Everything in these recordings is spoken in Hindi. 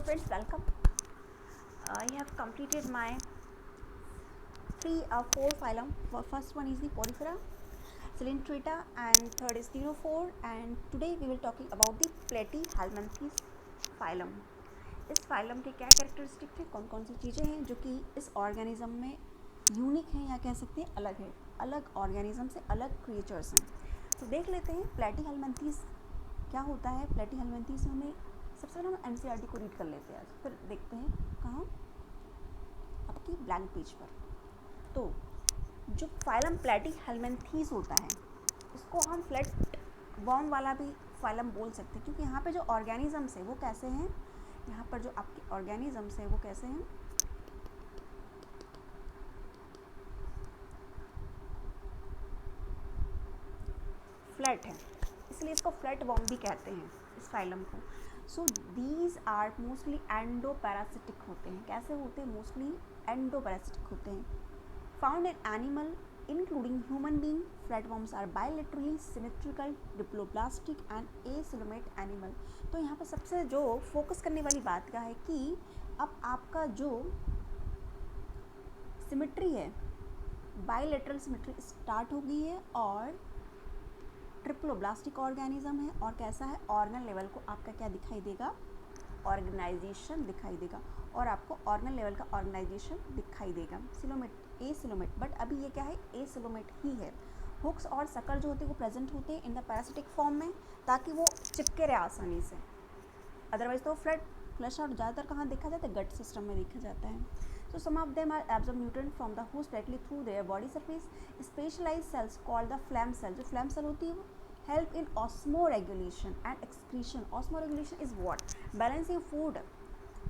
friends, welcome. I have completed my four phylum. First one is the Porifera, Coelenterata, and third is Ctenophore. And today we will talking about the Platyhelminthes phylum. इस फाइलम के क्या कैरेक्टरिस्टिक थे, कौन कौन सी चीज़ें हैं जो कि इस ऑर्गेनिज्म में यूनिक हैं या कह सकते हैं अलग है, अलग ऑर्गेनिज्म से अलग क्रिएचर्स हैं. तो देख लेते हैं प्लेटीहेल्मिन्थेस क्या होता है. प्लेटीहेल्मिन्थेस में हमें सबसे पहले हम एनसीईआरटी को रीड कर लेते हैं, फिर देखते हैं कहाँ आपकी ब्लैंक पेज पर. तो जो फाइलम प्लेटीहेल्मिन्थेस होता है इसको हम फ्लैट वॉर्म वाला भी फाइलम बोल सकते हैं, क्योंकि यहाँ पे जो ऑर्गेनिजम्स है वो कैसे हैं, यहाँ पर जो आपके ऑर्गेनिजम्स है वो कैसे हैं, फ्लैट है, इसलिए इसको फ्लैट वॉर्म भी कहते हैं इस फाइलम को. So these are mostly endoparasitic होते हैं. कैसे होते हैं? मोस्टली एंडोपैरासिटिक होते हैं. Found in animal including human being. Flatworms are bilaterally symmetrical, diploblastic and acoelomate animal. तो यहाँ पर सबसे जो फोकस करने वाली बात क्या है कि अब आपका जो सिमेट्री है, बायलैटरल सिमेट्री स्टार्ट हो गई है और ट्रिप्लोब्लास्टिक ऑर्गेनिज्म है. और कैसा है, ऑर्गन लेवल को आपका क्या दिखाई देगा, ऑर्गेनाइजेशन दिखाई देगा, और आपको ऑर्गन लेवल का ऑर्गेनाइजेशन दिखाई देगा. सिलोमेट, एसिलोमेट, बट अभी ये क्या है, एसिलोमेट ही है. हुक्स और सकर जो होते हैं वो प्रेजेंट होते हैं इन द पैरासिटिक फॉर्म में, ताकि वो चिपके रहे आसानी से. अदरवाइज तो फ्लैश आउट ज़्यादातर कहाँ देखा जाता है, गट सिस्टम में देखा जाता है. So some of them are absorb nutrient from the host directly through their body surface. Specialized cells called the phlegm cell, जो phlegm cell होती है वो help in osmoregulation and excretion. Osmoregulation is what? Balancing food,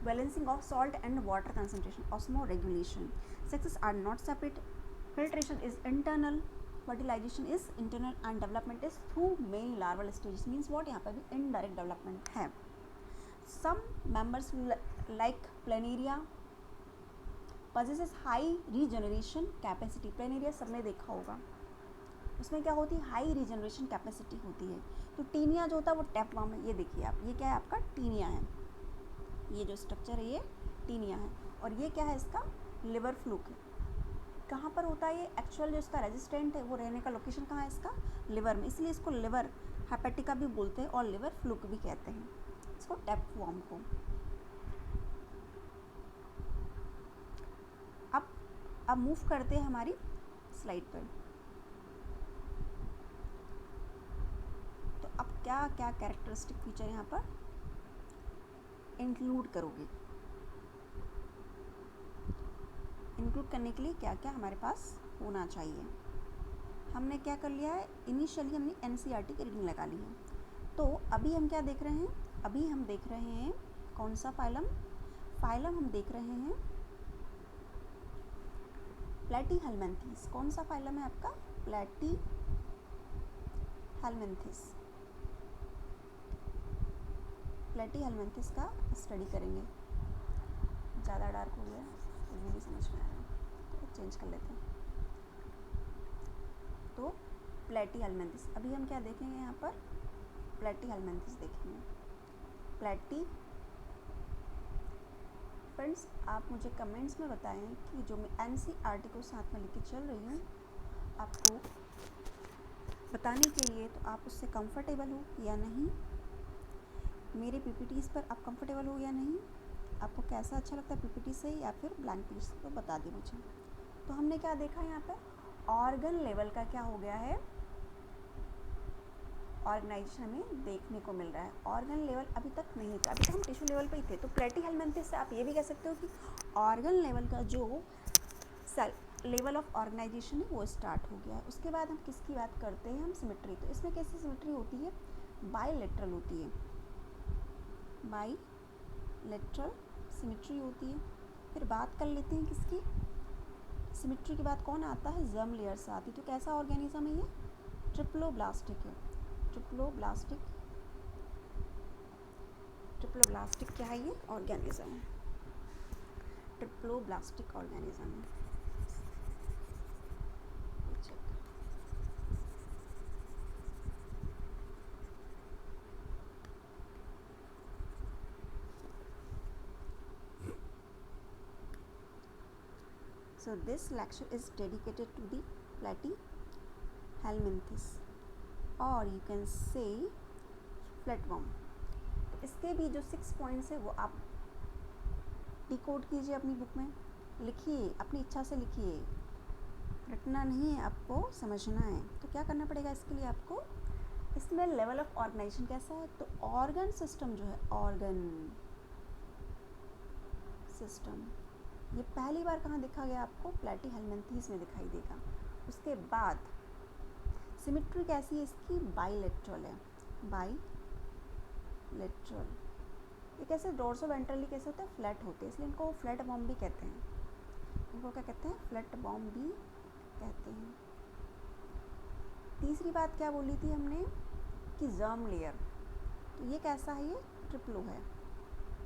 balancing of salt and water concentration. Osmoregulation. Sexes are not separate. Filtration is internal. Fertilization is internal and development is through many larval stages. Means what? यहाँ पर भी indirect development है. Some members like Planaria possesses high regeneration capacity. Planaria सबने देखा होगा, उसमें क्या होती है, हाई रीजनरेशन कैपेसिटी होती है. तो टीनिया जो होता है वो टैपवार्म है. ये देखिए आप, ये क्या है आपका टीनिया है, ये जो स्ट्रक्चर है ये टीनिया है. और ये क्या है, इसका लिवर फ्लूक है. कहाँ पर होता है ये, एक्चुअल जो इसका रेजिस्टेंट है वो रहने का लोकेशन कहाँ है, इसका लिवर में, इसलिए इसको लिवर हेपेटिका भी बोलते हैं और लिवर फ्लूक भी कहते हैं इसको, टैपवार्म को. अब मूव करते हैं हमारी स्लाइड पर. तो अब क्या क्या कैरेक्टरिस्टिक फीचर यहाँ पर इंक्लूड करोगे. इंक्लूड करने के लिए क्या क्या हमारे पास होना चाहिए. हमने क्या कर लिया है, इनिशियली हमने एनसीईआरटी की रीडिंग लगा ली है. तो अभी हम क्या देख रहे हैं, अभी हम देख रहे हैं कौन सा फाइलम हम देख रहे हैं प्लेटीहेल्मिन्थेस. कौन सा फाइलम है आपका, प्लेटीहेल्मिन्थेस. प्लेटीहेल्मिन्थेस का स्टडी करेंगे. ज़्यादा डार्क हो गया तो ये भी समझ में आ रहा है, तो चेंज कर लेते हैं. तो प्लेटीहेल्मिन्थेस अभी हम क्या देखेंगे, यहाँ पर प्लेटीहेल्मिन्थेस देखेंगे. फ्रेंड्स, आप मुझे कमेंट्स में बताएं कि जो मैं एनसीईआरटी को साथ में लेके चल रही हूँ आपको बताने के लिए, तो आप उससे कंफर्टेबल हो या नहीं, मेरे पीपीटीज़ पर आप कंफर्टेबल हो या नहीं, आपको कैसा अच्छा लगता है पीपीटी से या फिर ब्लैंक पेज से, तो बता दें मुझे. तो हमने क्या देखा यहाँ पर, ऑर्गन लेवल का क्या हो गया है, ऑर्गेनाइजेशन हमें देखने को मिल रहा है. ऑर्गन लेवल अभी तक नहीं था, अभी तक हम टिश्यू लेवल पे ही थे. तो प्लेटीहेल्मिन्थेस से आप ये भी कह सकते हो कि ऑर्गन लेवल का जो सेल लेवल ऑफ ऑर्गेनाइजेशन है वो स्टार्ट हो गया है. उसके बाद हम किसकी बात करते हैं, हम सिमेट्री. तो इसमें कैसी सिमेट्री होती है, बायलैटरल होती है, बायलैटरल सिमेट्री होती है. फिर बात कर लेते हैं किसकी, सिमेट्री के बाद कौन आता है, जर्म लेयर्स आती. तो कैसा ऑर्गेनिज्म है ये, ट्रिप्लोब्लास्टिक है. ट्रिप्लोब्लास्टिक क्या है, ये ऑर्गेनिज्म है, ट्रिप्लोब्लास्टिक ऑर्गेनिज्म है. So this lecture is dedicated to the platyhelminthes or you can say flatworm. तो इसके भी जो 6 पॉइंट्स है वो आप डिकोड कीजिए, अपनी बुक में लिखिए, अपनी इच्छा से लिखिए, रटना नहीं है, आपको समझना है। तो क्या करना पड़ेगा इसके लिए आपको, इसमें लेवल ऑफ ऑर्गेनाइजेशन कैसा है, तो ऑर्गन सिस्टम जो है, ऑर्गन सिस्टम, ये पहली बार कहाँ देखा गया आपको, प्लैटीहेल्मिंथेस में दिखाई देगा। उसके बाद सिमेट्री कैसी है इसकी, बाइलेटरल है, बाइलेटरल। ये कैसे डोर्सोवेंट्रली कैसे होते हैं, फ्लैट होते हैं, इसलिए इनको फ्लैट बॉम्ब भी कहते हैं। इनको क्या कहते हैं, फ्लैट बॉम्ब भी कहते हैं। तीसरी बात क्या बोली थी हमने कि जर्म लेयर, तो ये कैसा है, ये ट्रिप्लो है,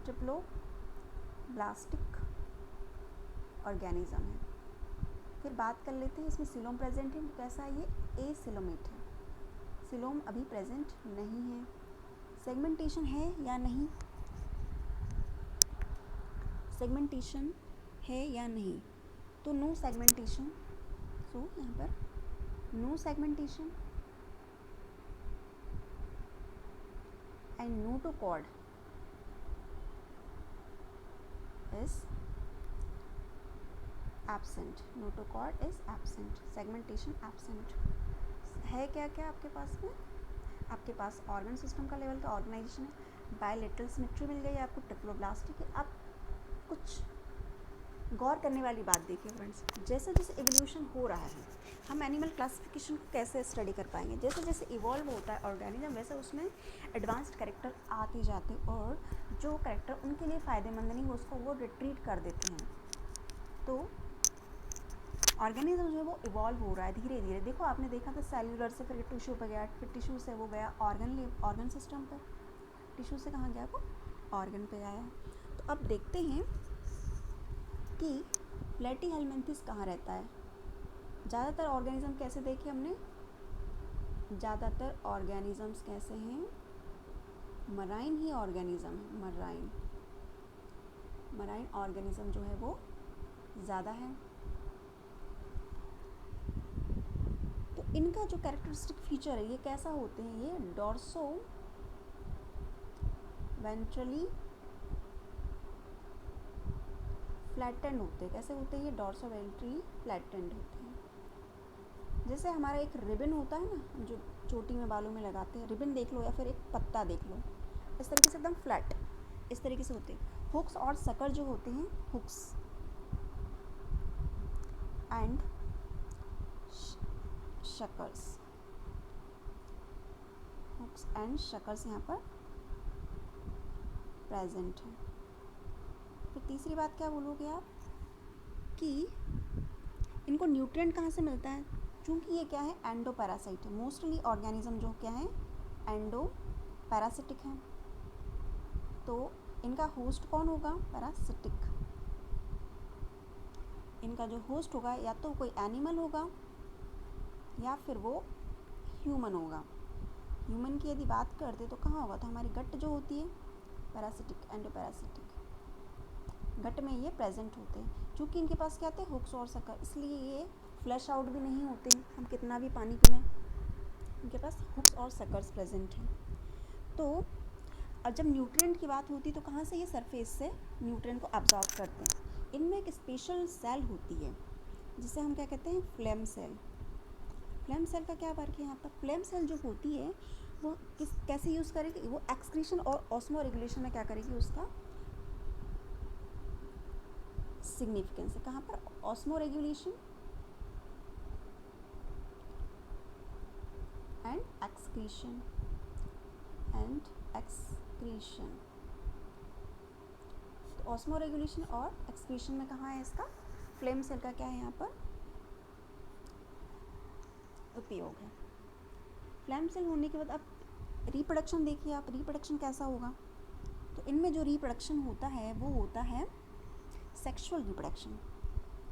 ट्रिप्लो ब्लास्टिक ऑर्गेनिज्म है। फिर बात कर लेते हैं इसमें सिलोम प्रेजेंट है, तो कैसा है, ये एसिलोमेट है, सिलोम अभी प्रेजेंट नहीं है। सेगमेंटेशन है या नहीं, सेगमेंटेशन है या नहीं, तो नो सेगमेंटेशन, सो यहाँ पर no segmentation and notochord is absent, notochord is absent, segmentation absent है। क्या क्या आपके पास में, आपके पास ऑर्गन सिस्टम का लेवल का ऑर्गेनाइजेशन है, बायलेटरल सिमेट्री मिल गई आपको, ट्रिप्लोब्लास्टिक है। अब कुछ गौर करने वाली बात देखिए फ्रेंड्स, जैसे जैसे एवोल्यूशन हो रहा है, हम एनिमल क्लासिफिकेशन को कैसे स्टडी कर पाएंगे, जैसे जैसे इवॉल्व होता है ऑर्गेनिज्म, वैसे उसमें एडवांस्ड कैरेक्टर आते जाते, और जो कैरेक्टर उनके लिए फ़ायदेमंद नहीं हो उसको वो रिट्रीट कर देते हैं। तो ऑर्गेनिज्म जो है वो इवॉल्व हो रहा है धीरे धीरे। देखो आपने देखा था सेल्यूलर से फिर टिश्यू पर गया, फिर टिश्यू से वो गया ऑर्गन सिस्टम पर, टिश्यू से कहाँ गया, वो ऑर्गन पे आया। तो अब देखते हैं कि प्लैटीहेल्मिंथेस कहाँ रहता है। ज़्यादातर ऑर्गेनिज्म कैसे देखे हमने, ज़्यादातर ऑर्गेनिजम्स कैसे हैं, मराइन ही ऑर्गेनिज्म है, मराइन ऑर्गेनिज्म जो है वो ज़्यादा है। तो इनका जो कैरेक्टरिस्टिक फीचर है ये कैसा होते हैं, ये डॉर्सो वेंट्रली फ्लैटेंड होते हैं। कैसे होते हैं ये, डॉर्सो वेंट्रली फ्लैटेंड होते हैं। जैसे हमारा एक रिबन होता है ना, जो चोटी में बालों में लगाते हैं, रिबन देख लो या फिर एक पत्ता देख लो, इस तरीके से एकदम फ्लैट इस तरीके से होते हैं। हुक्स और सकर जो होते हैं, हुक्स एंड शकर्स, हुक्स एंड शकर्स यहाँ पर प्रेजेंट है। फिर तीसरी बात क्या बोलोगे आप कि इनको न्यूट्रिएंट कहाँ से मिलता है, चूँकि ये क्या है, एंडो पैरासाइट है। मोस्टली ऑर्गेनिज्म जो क्या है, एंडो पैरासिटिक है। तो इनका होस्ट कौन होगा, पैरासिटिक। इनका जो होस्ट होगा या तो कोई एनिमल होगा या फिर वो ह्यूमन होगा। ह्यूमन की यदि बात करते तो कहाँ होगा, तो हमारी गट जो होती है, पैरासिटिक, एंडो पैरासिटिक, गट में ये प्रेजेंट होते हैं। चूँकि इनके पास क्या आते हैं, हुक्स और सकर, इसलिए ये फ्लैश आउट भी नहीं होते हैं, हम कितना भी पानी पी लें, इनके पास हुक्स और सकर्स प्रेजेंट हैं। तो अब जब न्यूट्रिएंट की बात होती है तो कहाँ से ये सरफेस से न्यूट्रिएंट को अब्जॉर्ब करते हैं। इनमें एक स्पेशल सेल होती है जिसे हम क्या कहते हैं, फ्लेम सेल। फ्लेम सेल का क्या वर्क है यहाँ पर, फ्लेम सेल जो होती है वो कैसे यूज़ करेगी, वो एक्सक्रीशन और ऑस्मो रेगुलेशन में क्या करेगी, उसका सिग्निफिकेंस है। कहाँ पर, ऑस्मो रेगुलेशन एंड एक्सक्रीशन तो ऑस्मो रेगुलेशन और एक्सक्रीशन में कहाँ है इसका, फ्लेम सेल का क्या है यहाँ पर उपयोग है। फ्लेम सेल होने के बाद अब रिप्रोडक्शन देखिए आप, रिप्रोडक्शन कैसा होगा, तो इनमें जो रिप्रोडक्शन होता है वो होता है सेक्सुअल रिप्रोडक्शन।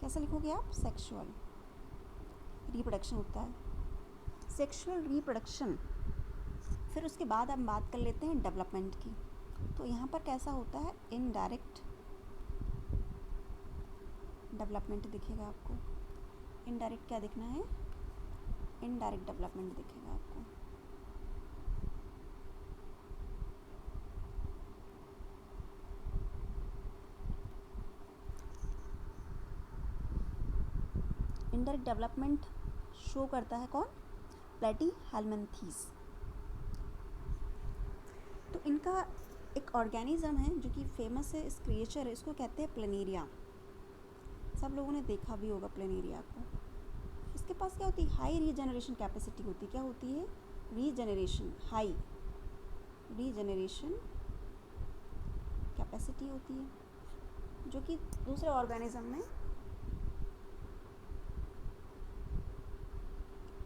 कैसे लिखोगे आप, सेक्सुअल रिप्रोडक्शन होता है, सेक्सुअल रिप्रोडक्शन। फिर उसके बाद हम बात कर लेते हैं डेवलपमेंट की। तो यहाँ पर कैसा होता है, इनडायरेक्ट डेवलपमेंट दिखेगा आपको। इनडायरेक्ट क्या दिखना है, इनडायरेक्ट डेवलपमेंट दिखेगा आपको। इनडायरेक्ट डेवलपमेंट शो करता है कौन, प्लेटीहेल्मिन्थेस। तो इनका एक ऑर्गेनिज्म है जो कि फेमस है, इस क्रिएचर है, इसको कहते हैं प्लेनेरिया। सब लोगों ने देखा भी होगा प्लेनेरिया को। इसके पास क्या होती है, हाई रीजनरेशन कैपेसिटी होती है। क्या होती है, रीजनरेशन, हाई रीजनरेशन कैपेसिटी होती है, जो कि दूसरे ऑर्गेनिज्म में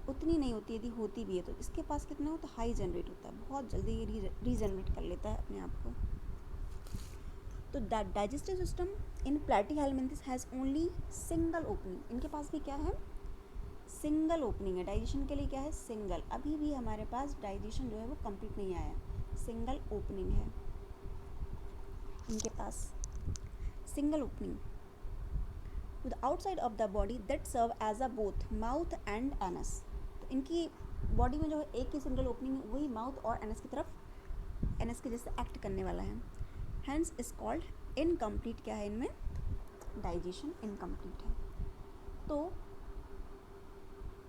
उतनी नहीं होती। यदि होती भी है तो इसके पास कितना होता है, हाई जनरेट होता है, बहुत जल्दी ये रीजनरेट कर लेता है अपने आप को। तो that digestive system in Platyhelminthes has only single opening. इनके पास भी क्या है, सिंगल ओपनिंग है। डाइजेशन के लिए क्या है, सिंगल। अभी भी हमारे पास डाइजेशन जो है वो कंप्लीट नहीं आया, सिंगल ओपनिंग है इनके पास, single opening to the outside of the body that serve as a both mouth and anus. तो इनकी बॉडी में जो है एक ही सिंगल ओपनिंग, वही माउथ और एनस की तरफ, एनस के जैसे एक्ट करने वाला है। Hence is called incomplete. क्या है इनमें, डाइजेशन इनकम्प्लीट है। तो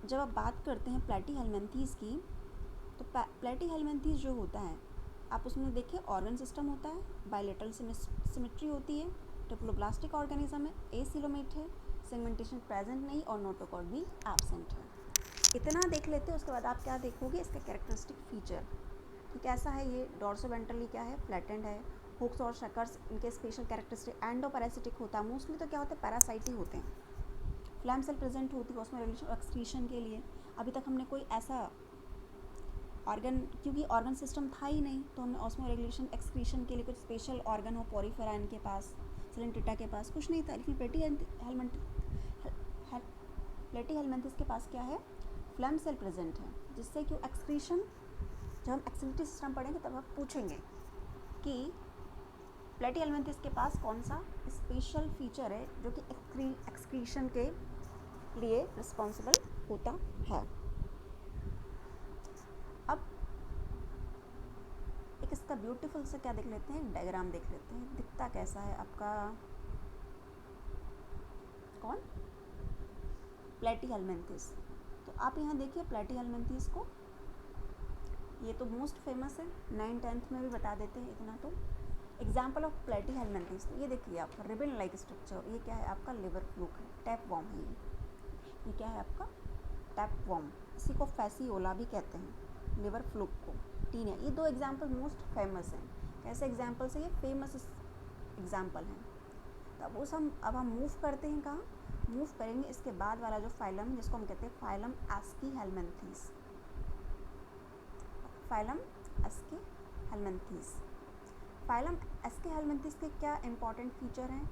जब आप बात करते हैं प्लेटीहेल्मिन्थेस की, तो प्लेटीहेल्मिन्थेस जो होता है, आप उसमें देखिए ऑर्गन सिस्टम होता है, बायलेटरल सिमेट्री होती है, ट्रिप्लोब्लास्टिक ऑर्गेनिज्म है, एसिलोमेट है, सेगमेंटेशन प्रेजेंट नहीं और नोटोकॉर्ड भी एब्सेंट है। इतना देख लेते हैं। उसके बाद आप क्या देखोगे, इसका कैरेक्टरिस्टिक फीचर कि कैसा है ये। डॉर्सोवेंट्रली क्या है, फ्लैटेंड है। हुक्स और शकर्स इनके स्पेशल कैरेक्टरिस्टिक एंडोपैरासिटिक होता है। मोस्टली तो क्या होता है, पैरासाइट ही होते हैं। फ्लैम सेल प्रेजेंट होती है ऑस्मोरेगुलेशन और एक्सक्रीशन के लिए। अभी तक हमने कोई ऐसा ऑर्गन, क्योंकि ऑर्गन सिस्टम था ही नहीं, तो हमने ऑस्मोरेगुलेशन एक्सक्रीशन के लिए कुछ स्पेशल ऑर्गन हो, पोरीफेरा इनके पास, सेलेंटिटा के पास कुछ नहीं था। लेकिन प्लेटीहेल्मिन्थेस के पास क्या है, फ्लैम सेल प्रेजेंट है, जिससे कि एक्सक्रीशन, जब हम एक्सक्रीटरी सिस्टम पढ़ेंगे तब आप पूछेंगे कि प्लेटीहेल्मिन्थेस के पास कौन सा स्पेशल फीचर है जो कि एक्सक्रीशन के लिए रिस्पॉन्सिबल होता है। अब एक इसका ब्यूटीफुल से क्या देख लेते हैं, डायग्राम देख लेते हैं। दिखता कैसा है आपका कौन, प्लेटीहेल्मिन्थेस। तो आप यहाँ देखिए प्लेटीहेल्मिन्थेस को, ये तो मोस्ट फेमस है, 9th-10th में भी बता देते हैं इतना तो। एग्जाम्पल ऑफ प्लेटीहेल्मिन्थेस, तो ये देखिए आप, रिबन लाइक स्ट्रक्चर। ये क्या है आपका, लिवर फ्लूक है, टैप वॉर्म है ये क्या है आपका, टैप वॉर्म। इसी को फैसियोला भी कहते हैं, लिवर फ्लूक को। 3 है ये, 2 एग्जाम्पल मोस्ट फेमस हैं। कैसे एग्जाम्पल से, ये फेमस एग्जाम्पल हैं। तब उस अब हम मूव करते हैं कहाँ, मूव करेंगे इसके बाद वाला जो फाइलम, जिसको हम कहते हैं फाइलम एस्कीहेल्मिन्थेस। फाइलम एस्कीहेल्मिन्थेस। फाइलम एस्कीहेल्मिन्थेस के क्या इंपॉर्टेंट फीचर हैं।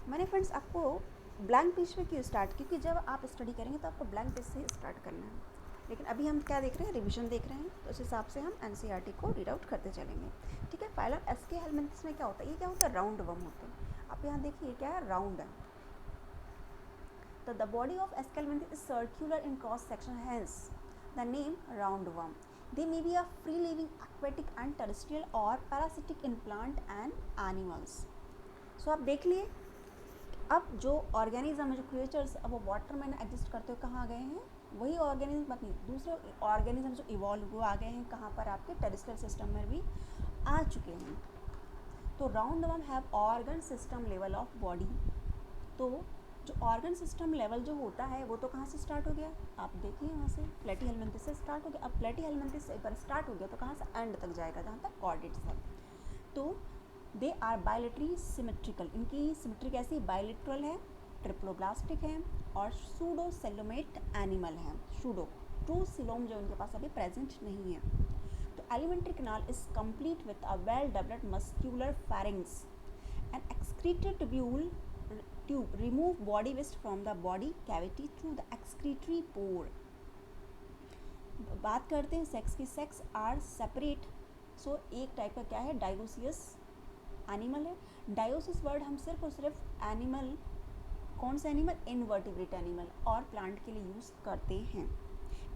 मैंने फ्रेंड्स आपको ब्लैंक पेज पे क्यों स्टार्ट, क्योंकि जब आप स्टडी करेंगे तो आपको ब्लैंक पेज से ही स्टार्ट करना है। लेकिन अभी हम क्या देख रहे हैं, रिवीजन देख रहे हैं, तो उस हिसाब से हम एनसीईआरटी को रीड आउट करते चलेंगे। ठीक है। फाइलम एस्कीहेल्मिन्थेस में क्या होता है, ये क्या होता है, राउंड वर्म होते हैं। आप यहाँ देखिए क्या है, राउंड है। तो the body of aschelminthes is circular in cross section, hence the name round worm. They may be a free-living aquatic and terrestrial or parasitic in plant and animals. So आप देख लिए, अब जो ऑर्गेनिज्म है, जो क्रिएचर्स, अब वो वाटर में एग्जिस्ट करते हुए कहाँ गए हैं, वही ऑर्गेनिज्म नहीं, दूसरे ऑर्गेनिज्म जो इवॉल्व हुए आ गए हैं कहाँ पर, आपके टेरेस्ट्रियल सिस्टम में भी आ चुके हैं। तो round worm have organ system level of body. तो जो ऑर्गन सिस्टम लेवल जो होता है वो तो कहाँ से स्टार्ट हो गया, आप देखिए यहाँ से प्लेटीहेल्मिन्थेस से स्टार्ट हो गया। अब प्लेटीहेल्मिन्थेस से एक बार स्टार्ट हो गया तो कहाँ से एंड तक जाएगा, जहाँ तक कॉर्डेट्स है। तो दे आर बायलेटरी सिमेट्रिकल, इनकी सिमेट्री कैसी, बायलेटरल है, ट्रिप्लोब्लास्टिक है और सूडो सेलोमेट एनिमल है। सूडो, ट्रू सिलोम जो उनके पास अभी प्रेजेंट नहीं है। तो alimentary canal is complete with a well developed muscular pharynx and excretory tubule tube remove body waste from the body cavity through the excretory pore. बात करते हैं सेक्स की, सेक्स आर सेपरेट। सो एक टाइप का क्या है, डायोसियस एनिमल है। डायोसिस वर्ड हम सिर्फ और सिर्फ एनिमल कौन सा एनिमल, इनवर्टिब्रेट एनिमल, और प्लांट के लिए यूज़ करते हैं।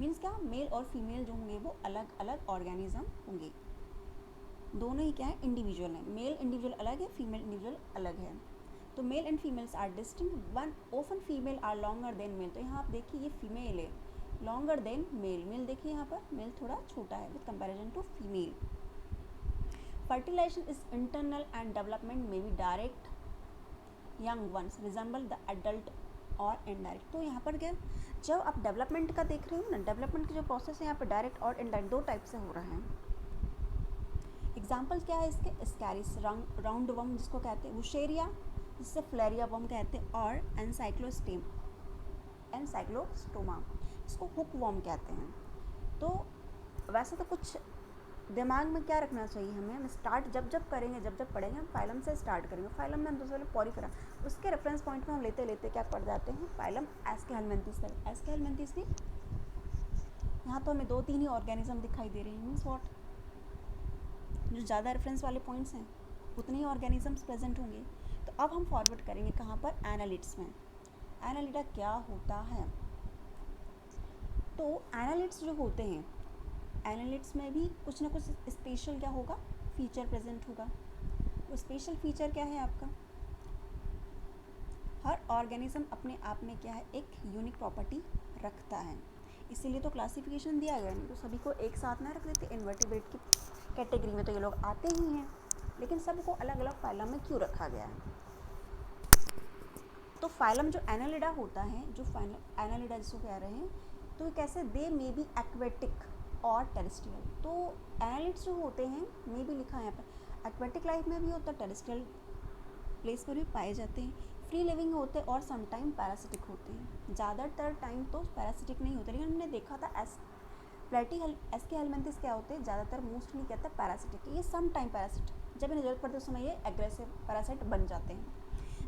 मीन्स क्या, मेल और फीमेल जो होंगे वो अलग अलग ऑर्गेनिज्म होंगे, दोनों ही क्या है, इंडिविजुअल है। मेल इंडिविजुअल अलग है, फीमेल इंडिविजुअल अलग है। तो male and females are distinct, one often female are longer than male. तो यहाँ आप देखिए ये फीमेल है, लॉन्गर देन मेल। मेल देखिए यहाँ पर मेल थोड़ा छोटा है with comparison to female. Fertilisation is internal and development may be direct, young ones resemble the adult और इनडायरेक्ट। तो यहाँ पर क्या, जब आप डेवलपमेंट का देख रहे हो ना, डेवलपमेंट की जो प्रोसेस है यहाँ पर डायरेक्ट और इनडायरेक्ट दो टाइप से हो रहा है। एग्जाम्पल क्या है इसके, स्कैरिस राउंड वर्म जिसको कहते हैं, वुशेरिया जिससे फ्लेरिया वर्म कहते हैं, और एनसाइक्लोस्टोमा इसको हुक वर्म कहते हैं। तो वैसे तो कुछ दिमाग में क्या रखना चाहिए हमें, हम स्टार्ट जब करेंगे, जब पढ़ेंगे हम फाइलम से स्टार्ट करेंगे। फाइलम में हम दूसरे वाले पॉरीफेरा, उसके रेफरेंस पॉइंट में हम लेते लेते क्या पढ़ जाते हैं, फाइलम एस्केहेलमिन्थेस तक। एस्केहेलमिन्थेस की यहाँ तो हमें 2-3 ही ऑर्गेनिज्म दिखाई दे रहे हैं। मीन्स व्हाट, जो ज़्यादा रेफरेंस वाले पॉइंट्स हैं उतने ही ऑर्गेनिजम्स प्रेजेंट होंगे। तो अब हम फॉरवर्ड करेंगे कहाँ पर, एनालिट्स में। एनालिटा क्या होता है, तो एनालिट्स जो होते हैं, एनालिट्स में भी कुछ ना कुछ स्पेशल क्या होगा, फीचर प्रेजेंट होगा। वो स्पेशल फीचर क्या है आपका, हर ऑर्गेनिज्म अपने आप में क्या है, एक यूनिक प्रॉपर्टी रखता है। इसीलिए तो क्लासिफिकेशन दिया गया, नहीं तो सभी को एक साथ ना रख देते। इन्वर्टिब्रेट की कैटेगरी में तो ये लोग आते ही हैं, लेकिन सबको अलग अलग फाइलम में क्यों रखा गया है। तो फाइलम जो एनालिडा होता है, जो एनालिडा जिसको कह रहे हैं, तो कैसे, दे मे बी एक्वेटिक और टेरेस्ट्रियल। तो एनालिड्स जो होते हैं, मे बी लिखा है यहाँ पर, एक्वेटिक लाइफ में भी होता है, टेरेस्ट्रियल प्लेस पर भी पाए जाते हैं, फ्री लिविंग होते हैं और समटाइम पैरासिटिक होते हैं। ज़्यादातर टाइम तो पैरासिटिक नहीं होते, लेकिन हमने देखा था एस्केहेलमिन्थेस क्या होते हैं, ज़्यादातर मोस्टली कहते हैं पैरासिटिक। ये सम टाइम पैरासिटिक, जब इन्हें जरूरत पड़ती है उस समय ये एग्रेसिव पैरासाइट बन जाते हैं।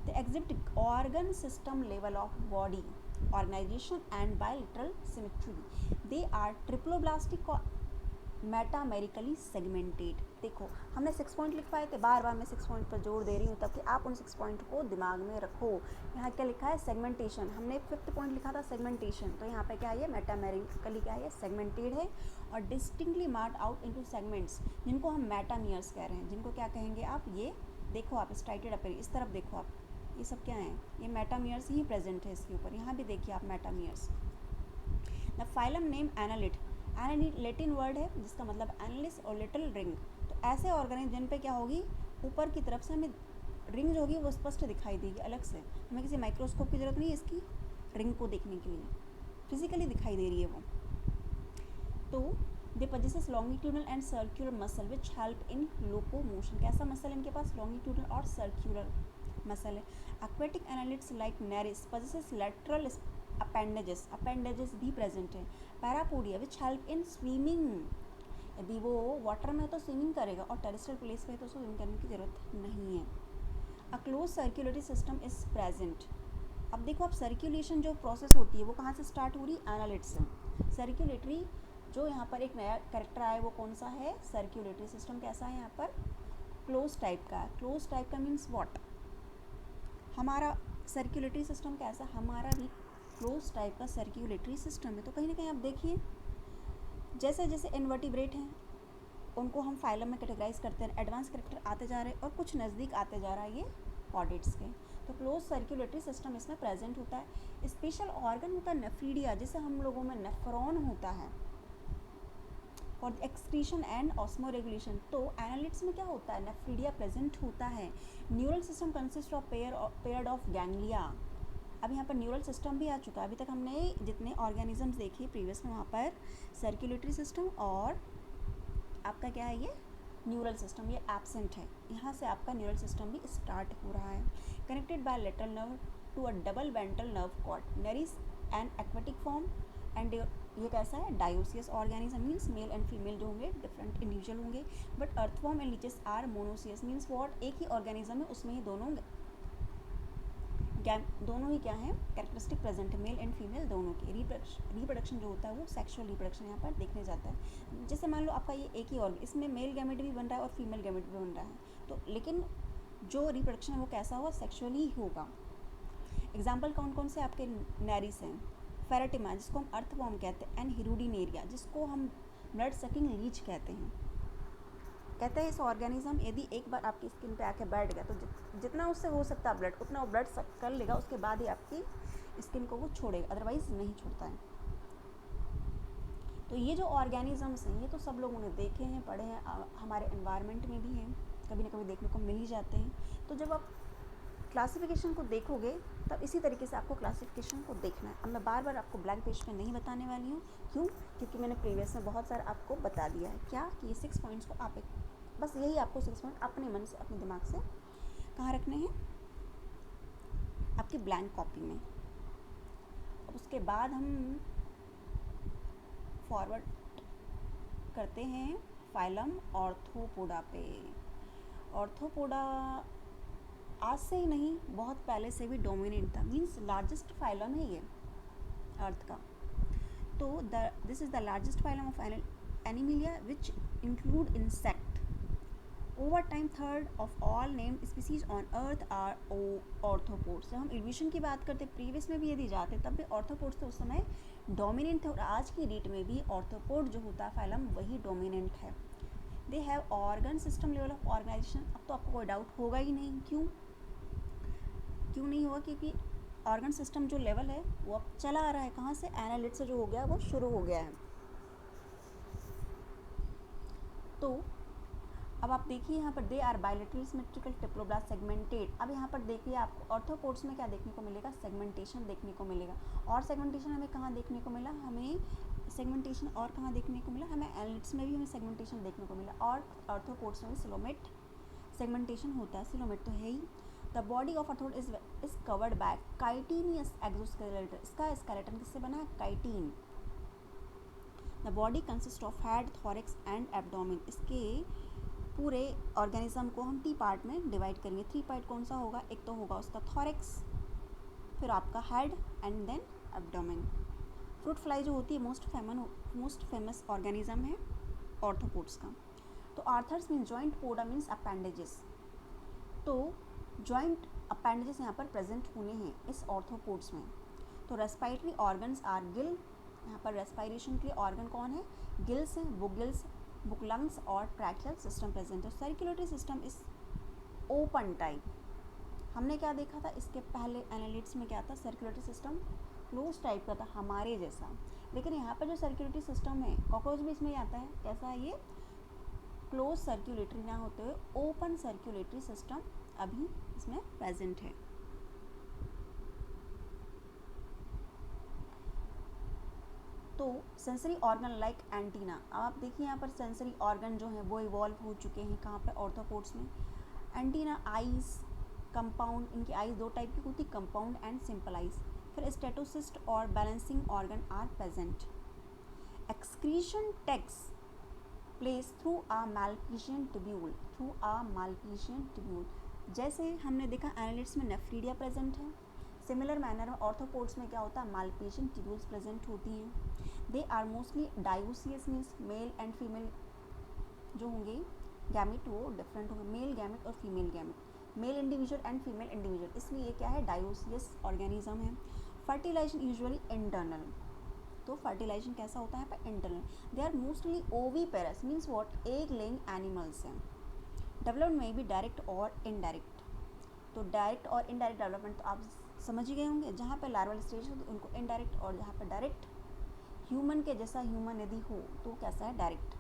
The exhibit organ system level of body organization and bilateral symmetry. They are triploblastic और मेटामेरिकली सेगमेंटेड। देखो हमने 6 पॉइंट लिखवाए थे, बार बार मैं 6 पॉइंट पर जोर दे रही हूँ ताकि आप उन 6 पॉइंट को दिमाग में रखो। यहाँ क्या लिखा है, सेगमेंटेशन। हमने 5th पॉइंट लिखा था सेगमेंटेशन, तो यहाँ पे क्या है, मेटामेरिकली क्या है, सेगमेंटेड है और distinctly marked out into segments, जिनको हम मेटामियर्स कह रहे हैं। जिनको क्या कहेंगे आप, ये देखो आप स्ट्राइटेड अपर, इस तरफ देखो आप, ये सब क्या है, ये मेटामियर्स ही प्रेजेंट है इसके ऊपर। यहाँ भी देखिए आप metameres. The phylum name annelid, annelid Latin word है जिसका मतलब एनालिस और लिटिल रिंग। तो ऐसे ऑर्गेनिज्म जिन पे क्या होगी, ऊपर की तरफ से हमें रिंग जो होगी वो स्पष्ट दिखाई देगी अलग से, हमें किसी माइक्रोस्कोप की ज़रूरत नहीं है इसकी रिंग को देखने के लिए, फिजिकली दिखाई दे रही है वो। तो they possess longitudinal and circular muscle which help in locomotion. कैसा मसल है इनके पास, लॉन्गिट्यूडनल और सर्क्यूलर मसल है। Aquatic annelids like Nereis possess lateral appendages भी प्रेजेंट है। Parapodia which help in swimming, यदि वो वाटर में तो स्विमिंग करेगा और टेरेस्ट्रियल प्लेस पे तो स्विमिंग करने की ज़रूरत नहीं है। A close circulatory system is present. अब देखो आप, सर्कुलेशन जो प्रोसेस होती है वो कहाँ से स्टार्ट हो रही है, एनालिड से। सर्कुलेटरी जो यहाँ पर एक नया कैरेक्टर आया वो कौन सा है, सर्कुलेटरी सिस्टम कैसा है यहाँ पर, क्लोज टाइप का है। क्लोज टाइप का मीन्स व्हाट, हमारा सर्कुलेटरी सिस्टम कैसा, हमारा भी क्लोज टाइप का सर्कुलेटरी सिस्टम है। तो कहीं ना कहीं आप देखिए, जैसे जैसे इन्वर्टिब्रेट हैं उनको हम फाइलम में कैटेगराइज करते हैं, एडवांस कैरेक्टर आते जा रहे हैं और कुछ नज़दीक आते जा रहा है ये कॉर्डेट्स के। तो क्लोज सर्कुलेटरी सिस्टम इसमें प्रेजेंट होता है। स्पेशल ऑर्गन होता है नेफ्रीडिया, जिसे हम लोगों में नेफ्रॉन होता है for the excretion and osmo regulation. तो एनालिड्स में क्या होता है, नेफ्रीडिया प्रेजेंट होता है। Neural system consist of paired of ganglia. अब यहाँ पर न्यूरल सिस्टम भी आ चुका है। अभी तक हमने जितने ऑर्गेनिजम्स देखे प्रीवियस में, वहाँ पर सर्कुलेटरी सिस्टम और आपका क्या है, ये न्यूरल सिस्टम ये एब्सेंट है। यहाँ से आपका न्यूरल सिस्टम भी स्टार्ट हो रहा है। Connected by lateral nerve to a double ventral nerve cord. Nereis and aquatic form and ये कैसा है, dioecious organism means male and female जो होंगे डिफरेंट इंडिविजुअल होंगे। But earthworm and leeches are monoecious means what, एक ही ऑर्गेनिज्म है उसमें ही दोनों ही क्या है, कैरेक्टरिस्टिक प्रेजेंट है, मेल एंड फीमेल दोनों की। रिप्रोडक्शन जो होता है वो सेक्सुअल रिप्रोडक्शन यहाँ पर देखने जाता है। जैसे मान लो आपका ये एक ही ऑर्गन, इसमें मेल गैमेट भी बन रहा है और फीमेल गैमेट भी बन रहा है, तो लेकिन जो रिप्रोडक्शन है वो कैसा होगा, सेक्सुअली ही होगा। एग्जाम्पल कौन कौन से आपके नेरिस हैं, फेरेटिमा जिसको हम अर्थवॉर्म कहते हैं, एंड हिरुडिनेरिया जिसको हम ब्लड सकिंग लीच कहते हैं। कहते हैं इस ऑर्गेनिज्म यदि एक बार आपकी स्किन पे आके बैठ गया तो जितना उससे हो सकता है ब्लड उतना वो ब्लड सक कर लेगा, उसके बाद ही आपकी स्किन को वो छोड़ेगा, अदरवाइज नहीं छोड़ता है। तो ये जो ऑर्गेनिजम्स हैं ये तो सब लोगों ने देखे हैं, पढ़े हैं, हमारे एनवायरनमेंट में भी हैं, कभी ना कभी देखने को मिल ही जाते हैं। तो जब आप क्लासिफिकेशन को देखोगे तब इसी तरीके से आपको क्लासिफिकेशन को देखना है। अब मैं बार बार आपको ब्लैंक पेज पे नहीं बताने वाली हूँ, क्यों? क्योंकि मैंने प्रीवियस में बहुत सारा आपको बता दिया है। क्या कि ये 6 पॉइंट्स को आप बस यही आपको 6 पॉइंट अपने मन से अपने दिमाग से कहाँ रखने हैं, आपकी ब्लैंक कॉपी में। अब उसके बाद हम फॉरवर्ड करते हैं फाइलम ऑर्थोपोडा पे। ऑर्थोपोडा आज से ही नहीं, बहुत पहले से भी डोमिनेंट था, मीन्स लार्जेस्ट फाइलम है ये अर्थ का। तो this is the largest phylum of Animalia which include insect. Over time third of all named species on earth are arthropods. जब हम इवोल्यूशन की बात करते प्रीवियस में भी यदि जाते तब भी ऑर्थोपोड्स तो उस समय डोमिनेंट थे, और आज की डेट में भी ऑर्थोपोड जो होता है फाइलम वही डोमिनेंट है। They have organ system level of organization. अब तो आपको कोई डाउट होगा ही नहीं, क्यों नहीं होगा? क्योंकि ऑर्गन सिस्टम जो लेवल है वो अब चला आ रहा है, कहाँ से? एनालिट से जो हो गया वो शुरू हो गया है। तो अब आप देखिए यहाँ पर they are bilateral symmetrical triploblast segmented. अब यहाँ पर देखिए आपको ऑर्थोपोड्स में क्या देखने को मिलेगा? सेगमेंटेशन देखने को मिलेगा। और सेगमेंटेशन हमें कहाँ देखने को मिला? हमें सेगमेंटेशन और कहाँ देखने को मिला? हमें एनालिट्स में भी हमें सेगमेंटेशन देखने को मिला, और ऑर्थोपोड्स में भी सिलोमेट सेगमेंटेशन होता है। सिलोमेट तो है ही। The body of arthropod is covered by chitinous exoskeleton. इसका स्केलेटन किससे बना है? Chitin. The body consist of head, thorax and abdomen. इसके पूरे ऑर्गेनिज्म को हम 3 पार्ट में डिवाइड करेंगे। 3 पार्ट कौन सा होगा? एक तो होगा उसका थॉरैक्स, फिर आपका head and then abdomen. Fruit fly जो होती है मोस्ट फेमस ऑर्गेनिज्म है ऑर्थोपोड्स का। तो arthros mean joint, poda means appendages. तो जॉइंट अपेंडेजेस यहाँ पर प्रेजेंट होने हैं इस ऑर्थोपोड्स में। तो रेस्पिरेटरी ऑर्गन्स आर गिल। यहाँ पर रेस्पिरेशन के लिए ऑर्गन कौन है? गिल्स हैं, बुक लंग्स और ट्रैकियल सिस्टम प्रेजेंट है। Circulatory system is open type. हमने क्या देखा था इसके पहले एनालिट्स में? क्या था? सर्कुलेटरी सिस्टम क्लोज टाइप का था, हमारे जैसा। लेकिन यहाँ पर जो सर्कुलेटरी सिस्टम है, कॉकरोच भी इसमें आता है। कैसा है ये? क्लोज सर्कुलेटरी ना होते हुए ओपन सर्कुलेटरी सिस्टम अभी इसमें प्रेजेंट है। तो सेंसरी ऑर्गन लाइक एंटीना। अब आप देखिए यहाँ पर सेंसरी ऑर्गन जो है वो इवॉल्व हो चुके हैं कहाँ पर? ऑर्थोपोड्स में। एंटीना, आईज, कंपाउंड, इनकी आईज 2 टाइप की होती, कंपाउंड एंड सिंपल आईज। फिर स्टेटोसिस्ट और balancing organ are present. Excretion takes place through a malpighian tubule. जैसे हमने देखा एनालिट्स में नेफ्रीडिया प्रेजेंट है, सिमिलर मैनर में ऑर्थोपोड्स में क्या होता है? माल्पीशियन ट्यूब्यूल्स प्रेजेंट होती हैं। They are mostly dioecious means male and female जो होंगे गैमेट वो डिफरेंट होंगे, मेल गैमेट और female gamete, male individual and female individual, इसलिए ये क्या है? डायोसियस ऑर्गेनिज्म है। Fertilization usually internal. तो फर्टिलाइजेशन कैसा होता है यहाँ पर? Internal. They are mostly oviparous means what? Egg laying animals हैं। डेवलपमेंट में भी डायरेक्ट और इनडायरेक्ट। तो डायरेक्ट और इनडायरेक्ट डेवलपमेंट तो आप समझ ही गए होंगे। जहाँ पर लार्वल स्टेज हो तो उनको इनडायरेक्ट, और जहाँ पर डायरेक्ट ह्यूमन के जैसा ह्यूमन यदि हो तो कैसा है? डायरेक्ट।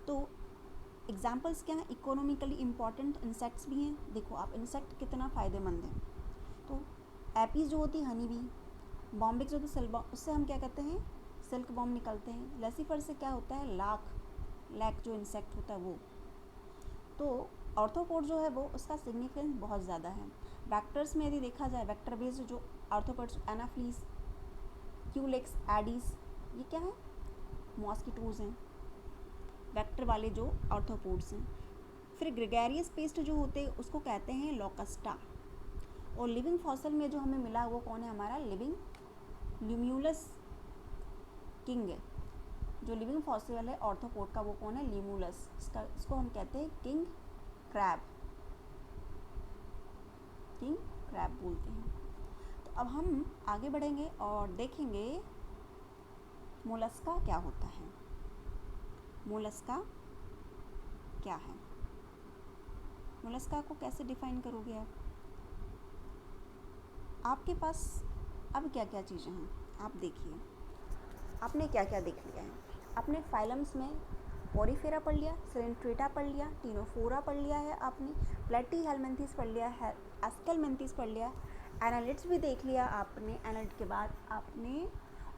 तो एग्जाम्पल्स क्या हैं? इकोनॉमिकली इम्पॉर्टेंट इंसेक्ट्स भी हैं। देखो आप इंसेक्ट कितना फ़ायदेमंद है। तो एपीज जो होती है हनी बी, बॉम्बिक्स जो होती है सिल्क, उससे हम क्या कहते हैं? सिल्क बॉम्ब निकलते हैं। लेसिफर से क्या होता है? लैक जो इंसेक्ट होता है वो। तो ऑर्थोपोड जो है वो उसका सिग्निफिकेंस बहुत ज़्यादा है। वेक्टर्स में यदि देखा जाए, वेक्टर बेस्ड जो ऑर्थोपोड्स, एनाफ्लीस, क्यूलेक्स, एडीज, ये क्या है? मॉस्किटोज हैं, वेक्टर वाले जो ऑर्थोपोड्स हैं। फिर ग्रेगेरियस पेस्ट जो होते हैं उसको कहते हैं लोकस्टा। और लिविंग फॉसल में जो हमें मिला वो कौन है? हमारा लिविंग ल्यूम्यूलस किंग। जो लिविंग फॉसिल है ऑर्थोपोड का वो कौन है? ल्यूम्यूलस। इसको हम कहते हैं किंग क्रैब। क्रैब बोलते हैं। तो अब हम आगे बढ़ेंगे और देखेंगे मोलस्का क्या होता है। मोलस्का क्या है? मोलस्का को कैसे डिफाइन करोगे आप? आपके पास अब क्या क्या चीज़ें हैं आप देखिए, आपने क्या क्या देख लिया है। आपने फाइलम्स में पोरीफेरा पढ़ लिया, सेलेंट्रेटा पढ़ लिया, टीनोफोरा पढ़ लिया है आपने, प्लेटीहेलमिन्थेस पढ़ लिया है, एस्केलमिन्थेस पढ़ लिया, एनालिड्स भी देख लिया आपने। एनालिड के बाद आपने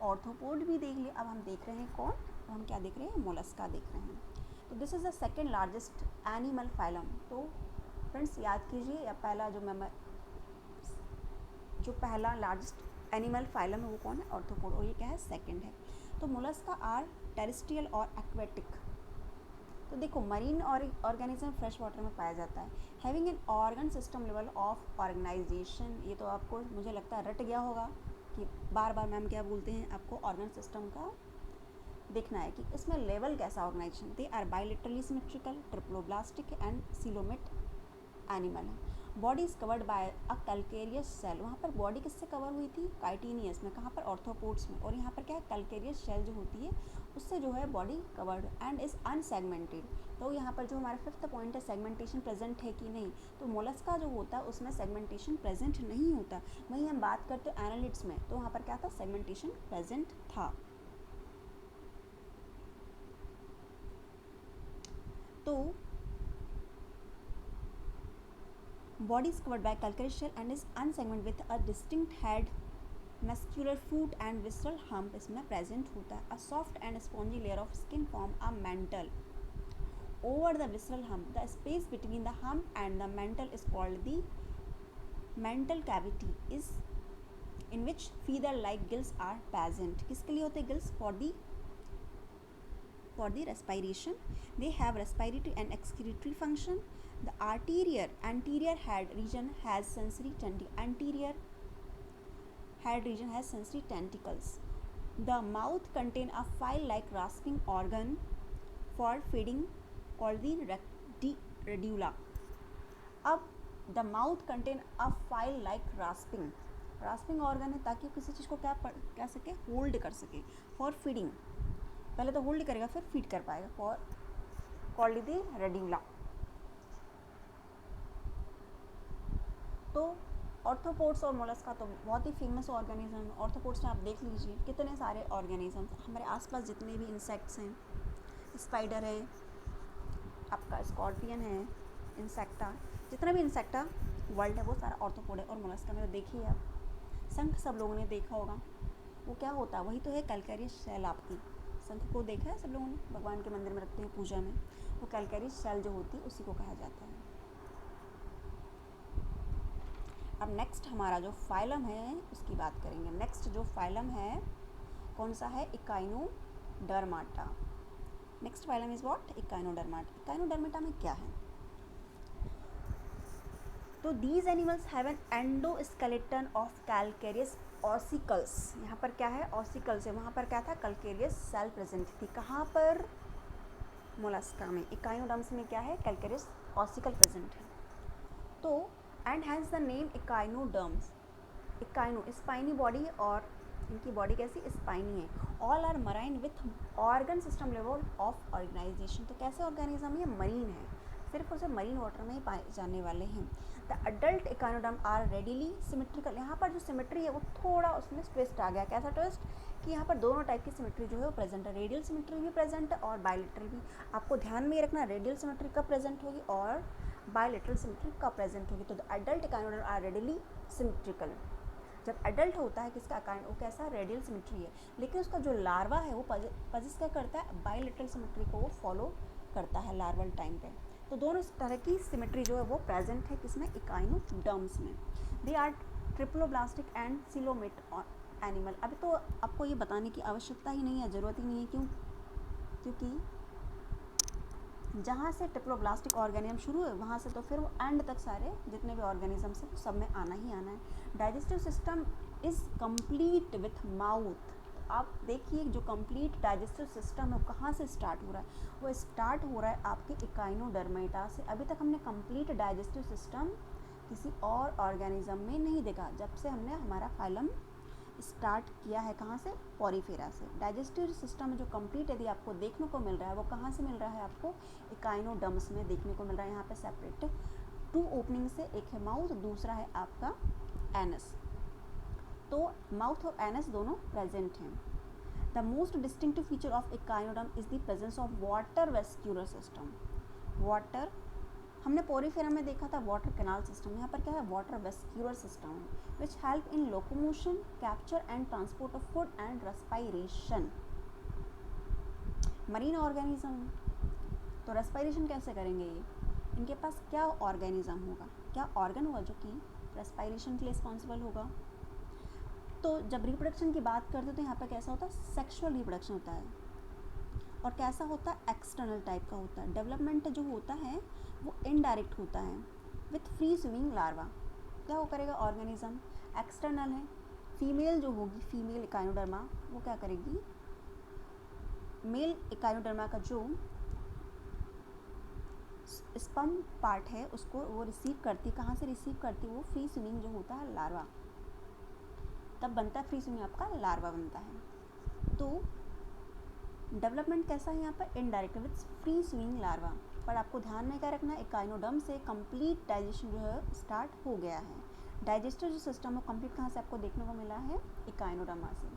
ऑर्थोपोड भी देख लिया। अब हम देख रहे हैं कौन? अब हम क्या देख रहे हैं? मोलस्का देख रहे हैं। तो this is the second largest animal phylum. तो फ्रेंड्स याद कीजिए, या पहला लार्जेस्ट एनिमल फाइलम है वो कौन है? ऑर्थोपोड। और ये क्या है? सेकेंड है। तो मोलस्का आर टेरेस्ट्रियल और एक्वेटिक। तो देखो, मरीन और ऑर्गेनिज्म फ्रेश वाटर में पाया जाता है। Having an organ system level of organization. ये तो आपको मुझे लगता है रट गया होगा कि बार बार मैम क्या बोलते हैं, आपको ऑर्गन सिस्टम का देखना है कि इसमें लेवल कैसा organisation. They are bilaterally symmetrical, triploblastic and coelomate animal है। Body is covered by a calcareous shell. वहाँ पर बॉडी किससे कवर हुई थी? काइटिनियस में। कहाँ पर? ऑर्थोपोड्स में। और यहाँ पर क्या है? कैल्केरियस शेल जो होती है उससे जो है body covered and is unsegmented. तो यहाँ पर जो हमारा फिफ्थ पॉइंट है, सेगमेंटेशन प्रेजेंट है कि नहीं। तो मोलस्का जो होता है उसमें सेगमेंटेशन प्रेजेंट नहीं होता। वहीं हम बात करते हैं एनालिड्स में, तो वहाँ पर क्या था? सेगमेंटेशन प्रेजेंट था। तो body is covered by calcareous shell and is unsegmented with a distinct head, muscular foot and visceral hump इसमें present होता है। A soft and spongy layer of skin form a mantle over the visceral hump. The space between the hump and the mantle is called the mantle cavity, is in which feather-like gills are present. किसके लिए होते हैं gills? For the respiration. They have respiratory and excretory function. The anterior head region has sensory tentacles. The mouth contains a file-like rasping organ for feeding called the radula. अब the mouth contains a file-like rasping organ है ताकि किसी चीज़ को क्या सके? होल्ड कर सके। फॉर फीडिंग, पहले तो होल्ड करेगा फिर फीड कर पाएगा। For called the radula. तो ऑर्थोपोड्स और मोलस्का तो बहुत ही फेमस ऑर्गेनिज्म। ऑर्थोपोड्स में आप देख लीजिए कितने सारे ऑर्गेनिज्म हमारे आसपास जितने भी इंसेक्ट्स हैं, स्पाइडर है, आपका स्कॉर्पियन है, इंसेक्टा, जितना भी इंसेक्टा वर्ल्ड है वो सारा ऑर्थोपोड है। और मोलस्का में तो देखिए आप, शंख सब लोगों ने देखा होगा। वो क्या होता है? वही तो है कैल्केरियस शेल। आपकी शंख को देखा है सब लोगों ने? भगवान के मंदिर में रखते हैं पूजा में। वो कैल्केरियस शेल जो होती है उसी को कहा जाता है। अब नेक्स्ट हमारा जो फाइलम है उसकी बात करेंगे। नेक्स्ट जो फाइलम है कौन सा है? Echinodermata. Next phylum is what? Echinodermata. Echinodermata में क्या है? तो these animals have an endoskeleton of calcareous ossicles. यहाँ पर क्या है? ऑसिकल्स है। वहाँ पर क्या था? कैल्केरियस सेल प्रेजेंट थी। कहाँ पर? मोलस्का में। इकाइनोडर्म्स में क्या है? कैल्केरियस ऑसिकल प्रेजेंट है। तो and hence the name echinoderms. Echino spiny body, और इनकी बॉडी कैसी? स्पाइनी है। All are marine with organ system level of organisation. तो कैसे ऑर्गेनिज्म? ये मरीन है, सिर्फ उसे मरीन वाटर में ही पाए जाने वाले हैं। The adult echinoderm are radially symmetrical. यहाँ पर जो सिमेट्री है वो थोड़ा उसमें ट्विस्ट आ गया। कैसा ट्विस्ट? कि यहाँ पर दोनों टाइप की सिमेट्री जो है वो प्रेजेंट है। रेडियल सिमेट्री भी प्रेजेंट है और बायलेटरल भी। आपको ध्यान में रखना, रेडियल सिमेट्री कब प्रेजेंट होगी और बायलेटरल सिमेट्री कब प्रेजेंट होगी। तो the adult echinoderm are radially symmetrical. जब अडल्ट होता है किसका? वो कैसा? रेडियल सिमेट्री है। लेकिन उसका जो लार्वा है वो पजिस क्या करता है? बायलेटरल सिमेट्री को वो फॉलो करता है लार्वल टाइम पे। तो दोनों तरह की सिमेट्री जो है वो प्रेजेंट है किसमें? इकाइनोडर्म्स में। They are triploblastic and coelomate animal. अभी तो आपको ये बताने की आवश्यकता ही नहीं है, ज़रूरत ही नहीं है। क्यों? क्योंकि जहाँ से ट्रिप्लोब्लास्टिक ऑर्गेनिज्म शुरू है वहाँ से तो फिर वो एंड तक सारे जितने भी ऑर्गेनिजम्स हैं वो सब में आना ही आना है। Digestive system is complete with mouth. आप देखिए जो कंप्लीट डाइजेस्टिव सिस्टम है कहाँ से स्टार्ट हो रहा है? वो स्टार्ट हो रहा है आपके इकाइनोडर्मेटा से। अभी तक हमने कंप्लीट डाइजेस्टिव सिस्टम किसी और ऑर्गेनिज्म में नहीं देखा जब से हमने हमारा फाइलम स्टार्ट किया है। कहाँ से? पॉरीफेरा से। डाइजेस्टिव सिस्टम जो कंप्लीट यदि आपको देखने को मिल रहा है वो कहाँ से मिल रहा है? आपको इकाइनोडर्म्स में देखने को मिल रहा है। यहाँ पे सेपरेट 2 ओपनिंग से, एक है माउथ, दूसरा है आपका एनस। तो माउथ और एनस दोनों प्रेजेंट हैं। The most distinctive feature of echinoderm is the presence of water vascular system. Water हमने पॉरीफेरा में देखा था वाटर कैनाल सिस्टम, यहाँ पर क्या है? वाटर वेस्क्यूलर सिस्टम है विच help in locomotion, capture and transport of food and respiration. Marine organism, तो रेस्पायरेशन कैसे करेंगे ये? इनके पास क्या ऑर्गेनिज्म होगा, क्या ऑर्गन होगा जो कि रेस्पायरेशन के लिए रिस्पॉन्सिबल होगा? तो जब रिप्रोडक्शन की बात करते हैं तो यहाँ पर कैसा होता है? सेक्सुअल रिप्रोडक्शन होता है। और कैसा होता है? एक्सटर्नल टाइप का होता है। डेवलपमेंट जो होता है वो इनडायरेक्ट होता है विथ फ्री स्विमिंग लार्वा। क्या वो करेगा ऑर्गेनिज्म? एक्सटर्नल है। फीमेल जो होगी, फीमेल इकाइनोडर्मा, वो क्या करेगी? मेल इकाइनोडर्मा का जो स्पर्म पार्ट है उसको वो रिसीव करती। कहाँ से रिसीव करती? वो फ्री स्विमिंग जो होता है लार्वा, तब बनता है फ्री स्विमिंग आपका लार्वा बनता है। तो डेवलपमेंट कैसा है यहाँ पर? Indirect with free swimming larva. पर आपको ध्यान में क्या रखना है? इकाइनोडर्म से कंप्लीट डाइजेशन जो है स्टार्ट हो गया है। डाइजेस्टिव जो सिस्टम है कंप्लीट कहाँ से आपको देखने को मिला है? इकाइनोडर्मा से।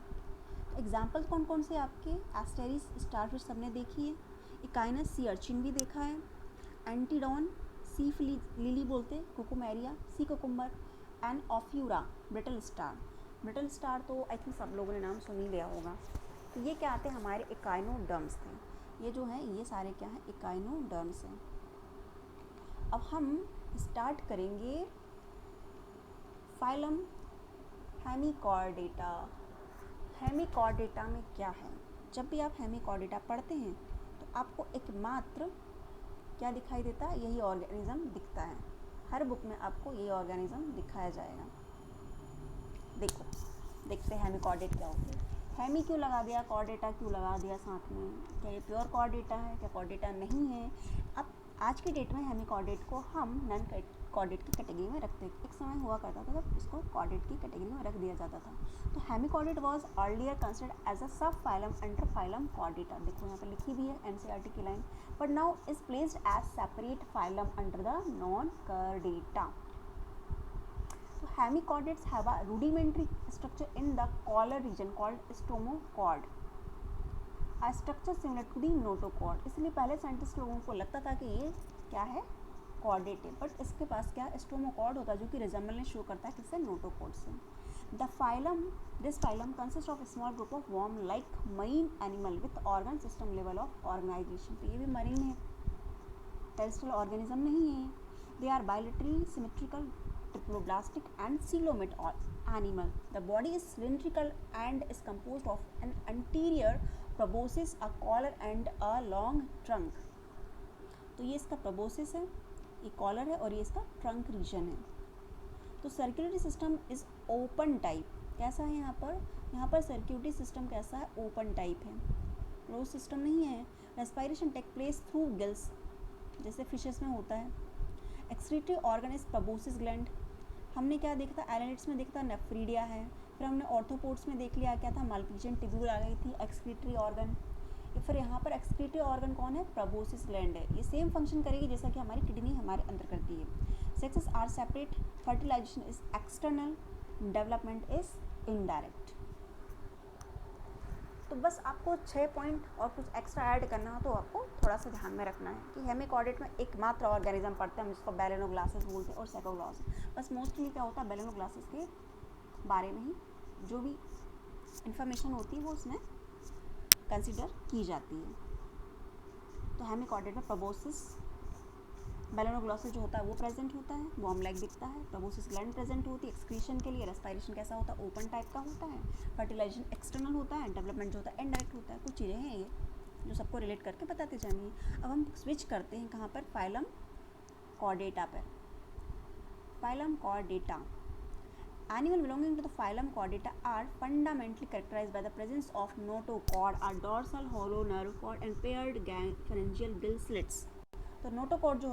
तो एग्जाम्पल्स कौन कौन से आपके? एस्टेरिस स्टारफिश सबने देखी है, इकाइनस सी अर्चिन भी देखा है, एंटीडॉन सी लिली बोलते हैं, cucumaria sea cucumber, and ophiura brittle star. Brittle star तो आई थिंक सब लोगों ने नाम सुन ही लिया होगा। तो ये क्या आते हैं? हमारे इकाइनोडर्म्स थे। ये जो है ये सारे क्या हैं? इकाइनोडर्म्स हैं। अब हम स्टार्ट करेंगे फाइलम हेमिकॉर्डेटा। हेमिकॉर्डेटा में क्या है? जब भी आप हेमिकॉर्डेटा पढ़ते हैं तो आपको एकमात्र क्या दिखाई देता है? यही ऑर्गेनिज्म दिखता है। हर बुक में आपको यही ऑर्गेनिज्म दिखाया जाएगा। देखो, देखते हैं हेमिकॉर्डेट क्या होते हैं। हेमी क्यों लगा दिया, कॉर्डेटा क्यों लगा दिया साथ में? क्या ये प्योर कॉर्डेटा है? क्या कॉर्डेटा नहीं है? अब आज के डेट में हेमिकॉर्डेट को हम नॉन कॉर्डेट की कैटेगरी में रखते हैं। एक समय हुआ करता था जब इसको कॉर्डेट की कैटेगरी में रख दिया जाता था। तो hemichordate was earlier considered as a sub phylum under phylum Chordata. देखो यहाँ पर लिखी भी है एनसीईआरटी की line, but now is placed as separate phylum under the non chordata. So hemichordates have a rudimentary structure in the collar region called stomochord, a structure similar to the notochord। इसलिए पहले साइंटिस्ट लोगों को लगता था कि ये क्या है? कॉर्डेट है, बट इसके पास क्या स्टोमोकॉर्ड होता है जो कि रिजेम्बलेंस शो करता है किससे? नोटोकॉर्ड से। This phylum consist of small group of worm like marine animal with organ system level of organisation. तो ये भी मरीन है, टेरेस्ट्रियल ऑर्गेनिज्म नहीं है। They are bilaterally symmetrical, triploblastic and coelomate animal. The body is cylindrical and is composed of an anterior proboscis, a collar and a long trunk। तो ये इसका proboscis है, ये collar है और ये इसका trunk region है। तो circulatory system is open type. कैसा है यहाँ पर? यहाँ पर सर्कुलेटरी सिस्टम कैसा है? ओपन टाइप है, क्लोज सिस्टम नहीं है। Respiration take place through gills, जैसे फिशेस में होता है। Excretory organ is proboscis gland. हमने क्या देखा था? एलिनेट्स में देखा था नेफ्रीडिया है। फिर हमने ऑर्थोपोड्स में देख लिया क्या था? माल्पीजियन टिब्यूल आ गई थी। एक्सक्रीटरी ऑर्गन, फिर यहाँ पर एक्सक्रीटरी ऑर्गन कौन है? प्रोबोसिस ग्लैंड है। ये सेम फंक्शन करेगी जैसा कि हमारी किडनी हमारे अंदर करती है। Sexes are separate, fertilization is external, development is indirect. तो बस आपको 6 पॉइंट और कुछ एक्स्ट्रा ऐड करना हो तो आपको थोड़ा सा ध्यान में रखना है कि हेमिकॉर्डेट में एकमात्र ऑर्गेनिज्म पढ़ते हैं हम जिसको बेलेनोग्लासेस बोलते हैं और सेकोग्लॉस। बस मोस्टली क्या होता है? बेलेनोग्लासेस के बारे में ही जो भी इंफॉर्मेशन होती है वो उसमें कंसिडर की जाती है। तो हेमिकॉर्डेट में प्रोबोसिस, बेलेनोग्लॉसेस जो होता है वो प्रेजेंट होता है, वॉर्म लाइक दिखता है। प्रोबोसिस ग्लैंड प्रेजेंट होती है एक्सक्रीशन के लिए। रेस्पायरेशन कैसा होता है? ओपन टाइप का होता है। फर्टिलाइजेशन एक्सटर्नल होता है, डेवलपमेंट जो होता है इनडायरेक्ट होता है। कुछ चीज़ें हैं ये जो सबको रिलेट करके बताते जाएंगे। अब हम स्विच करते हैं कहाँ पर? फाइलम कॉर्डेटा पर। Phylum Chordata, animal belonging to the phylum Chordata are fundamentally characterized by the presence of notochord, a dorsal hollow nerve cord and paired pharyngeal gill slits। तो नोटोकॉर्ड जो